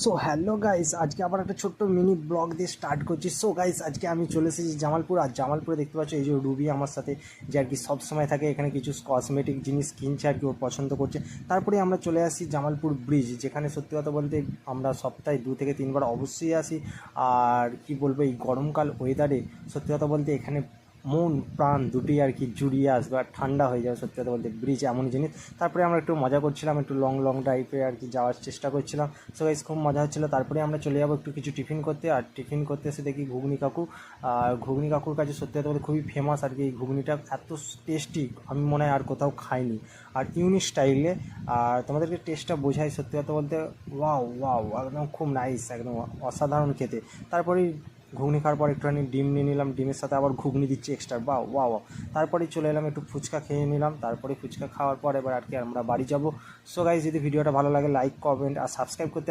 So hello guys, আজকে আবার একটা ছোট্ট মিনি ব্লগ দিয়ে স্টার্ট করছি। সো গাইস, আজকে আমি চলে এসেছি জামালপুর। আর জামালপুরে দেখতে পাচ্ছ এই যে রুবি আমার সাথে, যে আর কি সবসময় থাকে এখানে, কিছু কসমেটিক জিনিস কিনছে আর কি, ও পছন্দ করছে। তারপরে আমরা চলে আসি জামালপুর ব্রিজ, যেখানে সত্যি কথা বলতে আমরা সপ্তাহে 2 থেকে 3 বার অবশ্যই আসি। আর কি বলবো, এই গরমকাল ওয়েদারে সত্যি কথা বলতে এখানে মন প্রাণ দুটোই আর কি জুড়িয়ে আসবে, আর ঠান্ডা হয়ে যাবে সত্যি কথা বলতে। ব্রিজ এমন জিনিস। তারপরে আমরা একটু মজা করছিলাম, একটু লং ড্রাইভে আর কি যাওয়ার চেষ্টা করছিলাম। সো গাইস, খুব মজা হচ্ছিলো। তারপরে আমরা চলে যাবো একটু কিছু টিফিন করতে। আর টিফিন করতে এসে দেখি ঘুগনি কাকু। আর ঘুগনি কাকুর কাছে সত্যি কথা বলতে খুবই ফেমাস আর কি এই ঘুগনিটা, এত টেস্টি আমি মনে হয় আর কোথাও খাইনি, আর ইউনিক স্টাইলে। আর তোমাদেরকে টেস্টটা বোঝাই, সত্যি কথা বলতে ওয়াও ওয়াও, একদম খুব নাইস, একদম অসাধারণ খেতে। তারপরে ঘুগনি খাওয়ার পর একটুখানি ডিম নিয়ে নিলাম, ডিমের সাথে আবার ঘুগনি দিচ্ছে এক্সট্রা, বা ওয়াও। তারপরেই চলে এলাম, একটু ফুচকা খেয়ে নিলাম। তারপরে ফুচকা খাওয়ার পর এবার আর কি আমরা বাড়ি যাব। সো গাইস, যদি ভিডিওটা ভালো লাগে লাইক কমেন্ট আর সাবস্ক্রাইব করতে